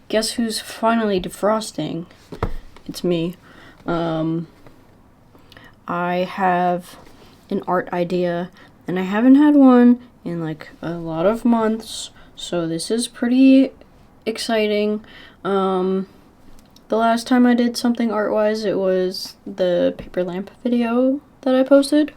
guess who's finally defrosting? It's me. I have an art idea, and I haven't had one in like a lot of months, so this is pretty exciting. The last time I did something art-wise, it was the paper lamp video that I posted.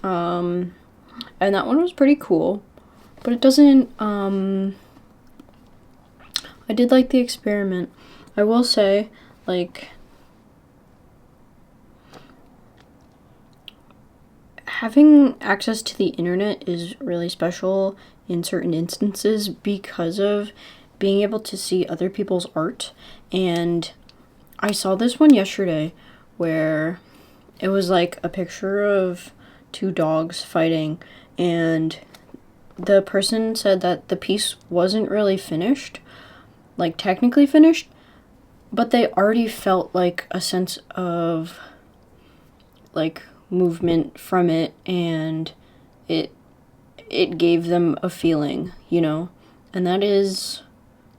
And that one was pretty cool, but it doesn't, I did like the experiment. I will say, like, having access to the internet is really special in certain instances because of being able to see other people's art. And I saw this one yesterday where it was like a picture of two dogs fighting, and the person said that the piece wasn't really finished, like technically finished, but they already felt like a sense of like movement from it, and it gave them a feeling, you know? And that is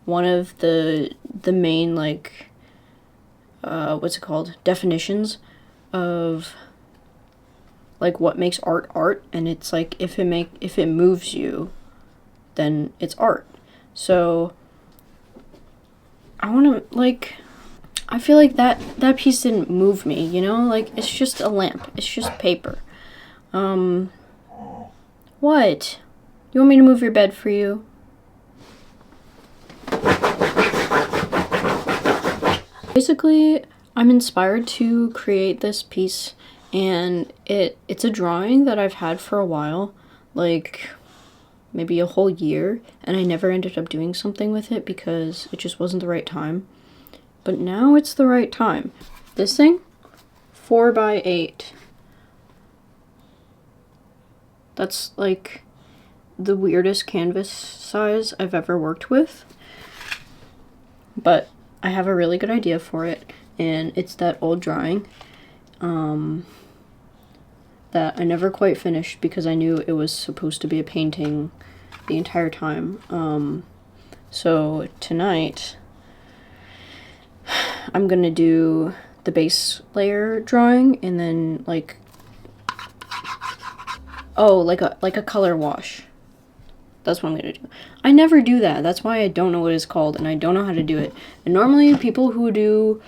one of the main, like, what's it called? Definitions of like what makes art art. And it's like if it moves you, then it's art. So I want to, like, I feel like that piece didn't move me, you know? Like, it's just a lamp. It's just paper. What? You want me to move your bed for you? Basically, I'm inspired to create this piece, and it's a drawing that I've had for a while, like maybe a whole year, and I never ended up doing something with it because it just wasn't the right time. But now it's the right time. This thing, 4x8. That's like the weirdest canvas size I've ever worked with. But I have a really good idea for it, and it's that old drawing that I never quite finished because I knew it was supposed to be a painting the entire time. So tonight I'm gonna do the base layer drawing, and then like a color wash. That's what I'm gonna do. I never do that. That's why I don't know what it's called, and I don't know how to do it. And normally people who do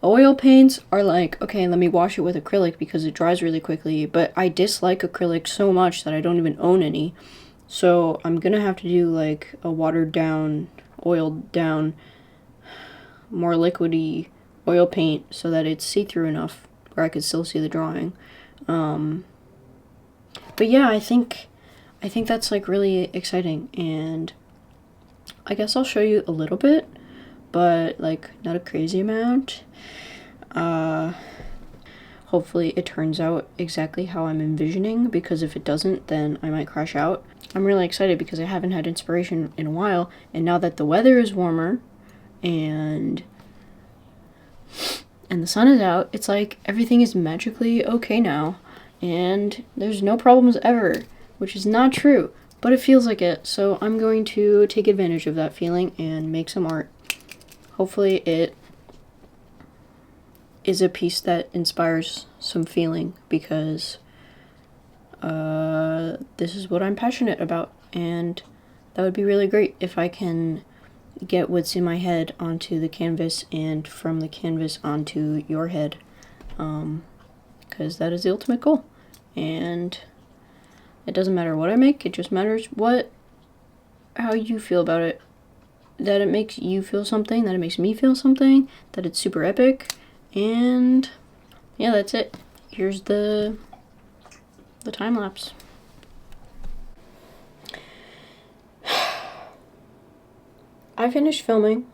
oil paints are like, okay, let me wash it with acrylic because it dries really quickly. But I dislike acrylic so much that I don't even own any. So I'm gonna have to do like a watered down, oiled down, more liquidy oil paint so that it's see-through enough where I could still see the drawing. But yeah, I think that's like really exciting, and I guess I'll show you a little bit, but like not a crazy amount. Hopefully it turns out exactly how I'm envisioning, because if it doesn't, then I might crash out. I'm really excited because I haven't had inspiration in a while, and now that the weather is warmer and the sun is out, it's like everything is magically okay now, and there's no problems ever, which is not true, but it feels like it. So I'm going to take advantage of that feeling and make some art. Hopefully it is a piece that inspires some feeling, because this is what I'm passionate about, and that would be really great if I can get what's in my head onto the canvas, and from the canvas onto your head, because that is the ultimate goal. And it doesn't matter what I make, it just matters how you feel about it. That it makes you feel something, that it makes me feel something, that it's super epic. And yeah, that's it. Here's the time lapse. I finished filming.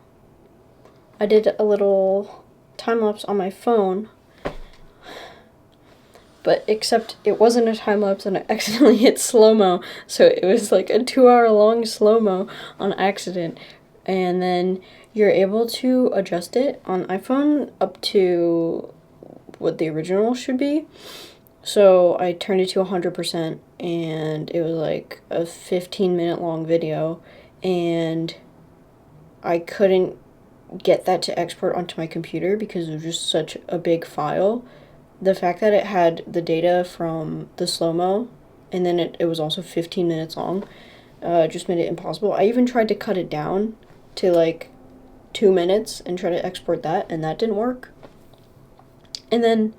I did a little time lapse on my phone, but except it wasn't a time lapse and I accidentally hit slow-mo, so it was like a 2-hour long slow-mo on accident. And then you're able to adjust it on iPhone up to what the original should be. So I turned it to 100%, and it was like a 15-minute long video, and I couldn't get that to export onto my computer because it was just such a big file. The fact that it had the data from the slow-mo, and then it was also 15 minutes long, just made it impossible. I even tried to cut it down to like 2 minutes and try to export that, and that didn't work. And then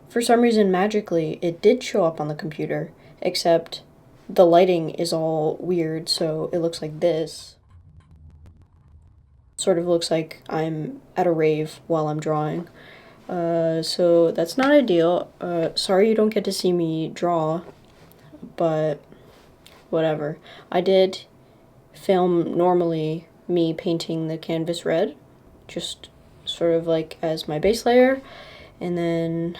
for some reason, magically, it did show up on the computer, except the lighting is all weird, so it looks like this. Sort of looks like I'm at a rave while I'm drawing. So that's not ideal. Sorry you don't get to see me draw, but whatever. I did film normally me painting the canvas red, just sort of like as my base layer, and then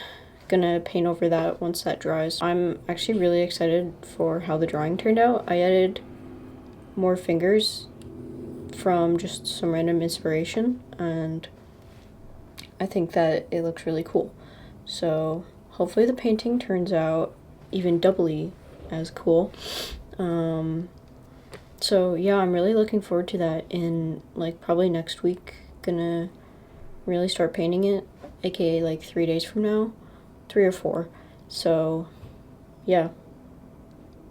gonna paint over that once that dries. I'm actually really excited for how the drawing turned out. I added more fingers from just some random inspiration, and I think that it looks really cool. So hopefully the painting turns out even doubly as cool. So yeah, I'm really looking forward to that. In like probably next week, gonna really start painting it, aka like 3 days from now, 3 or 4. So yeah,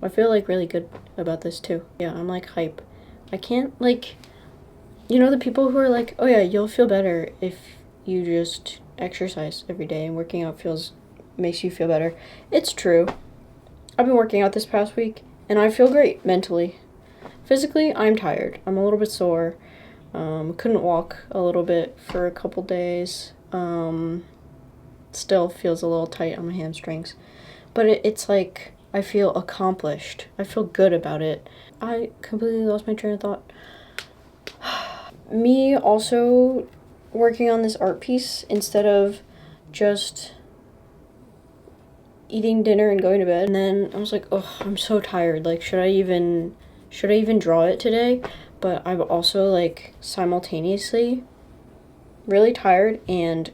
I feel like really good about this too. Yeah, I'm like hype. I can't, like, you know, the people who are like, oh yeah, you'll feel better if you just exercise every day, and working out makes you feel better. It's true. I've been working out this past week and I feel great mentally. Physically, I'm tired. I'm a little bit sore. Couldn't walk a little bit for a couple days. Still feels a little tight on my hamstrings. But it's like I feel accomplished. I feel good about it. I completely lost my train of thought. Me also working on this art piece instead of just eating dinner and going to bed. And then I was like, oh, I'm so tired. Like, should I even draw it today? But I'm also like simultaneously really tired and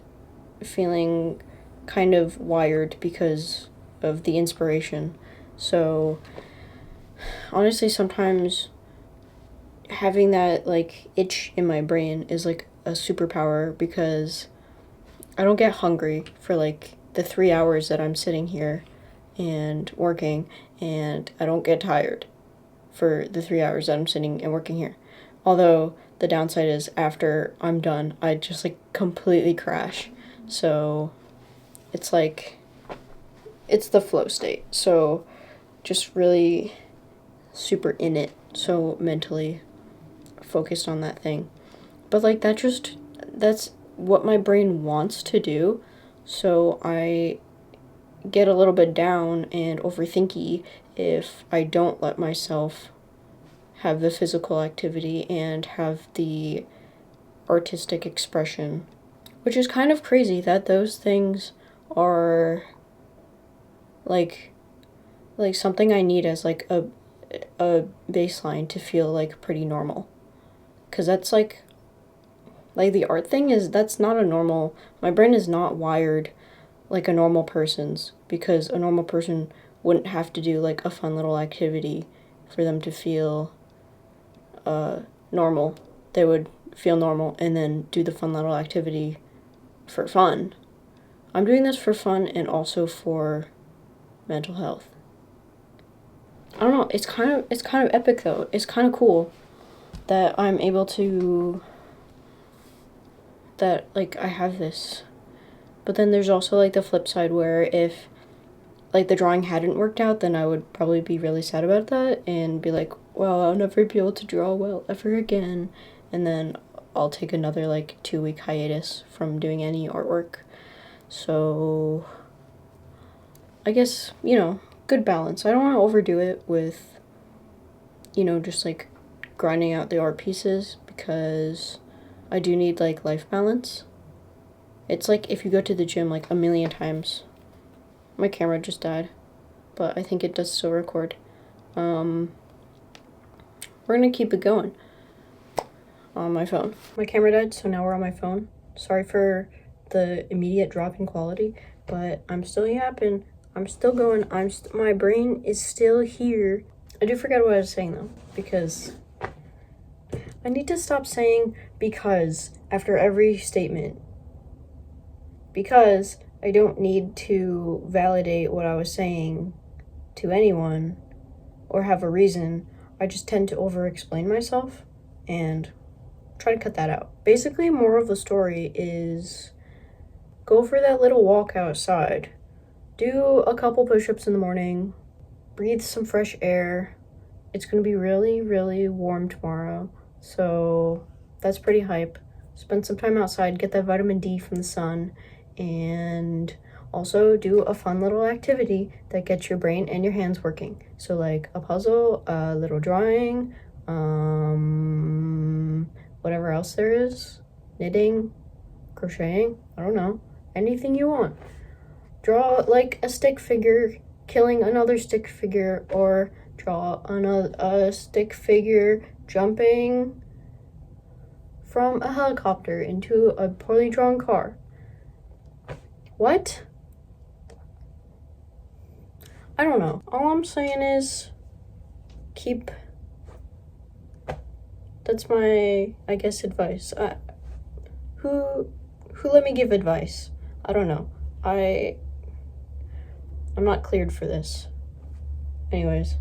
feeling kind of wired because of the inspiration. So honestly, sometimes having that like itch in my brain is like a superpower, because I don't get hungry for like the 3 hours that I'm sitting here and working, and I don't get tired for the 3 hours that I'm sitting and working here. Although the downside is after I'm done, I just like completely crash. So it's like, it's the flow state. So just really super in it. So mentally focused on that thing. But like that's what my brain wants to do. So I get a little bit down and overthinky if I don't let myself have the physical activity and have the artistic expression, which is kind of crazy that those things are like something I need as like a baseline to feel like pretty normal. Because that's like the art thing that's not a normal, my brain is not wired like a normal person's, because a normal person wouldn't have to do like a fun little activity for them to feel normal. They would feel normal and then do the fun little activity for fun. I'm doing this for fun and also for mental health. I don't know, it's kind of epic though. It's kind of cool that I'm able to, that like I have this. But then there's also like the flip side, where if like the drawing hadn't worked out, then I would probably be really sad about that and be like, well, I'll never be able to draw well ever again. And then I'll take another like 2-week hiatus from doing any artwork. So I guess, you know, good balance. I don't want to overdo it with, you know, just like grinding out the art pieces, because I do need like life balance. It's like if you go to the gym like a million times. My camera just died, but I think it does still record. We're gonna keep it going on my phone. My camera died, so now we're on my phone. Sorry for the immediate drop in quality, but I'm still yapping. I'm still going. My brain is still here. I do forget what I was saying though, because I need to stop saying because after every statement. Because I don't need to validate what I was saying to anyone or have a reason. I just tend to over-explain myself and try to cut that out. Basically, moral of the story is go for that little walk outside. Do a couple push-ups in the morning. Breathe some fresh air. It's going to be really, really warm tomorrow. So that's pretty hype. Spend some time outside, get that vitamin D from the sun, and also do a fun little activity that gets your brain and your hands working. So like a puzzle, a little drawing, whatever else there is, knitting, crocheting, I don't know, anything you want. Draw like a stick figure killing another stick figure, or draw a stick figure jumping from a helicopter into a poorly drawn car. What? I don't know. All I'm saying is that's my, I guess, advice. Who let me give advice? I don't know. I'm not cleared for this. Anyways,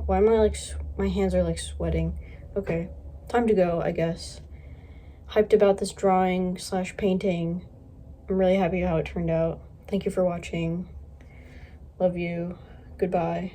why am I my hands are sweating. Okay, time to go, I guess. Hyped about this drawing / painting. I'm really happy how it turned out. Thank you for watching. Love you. Goodbye.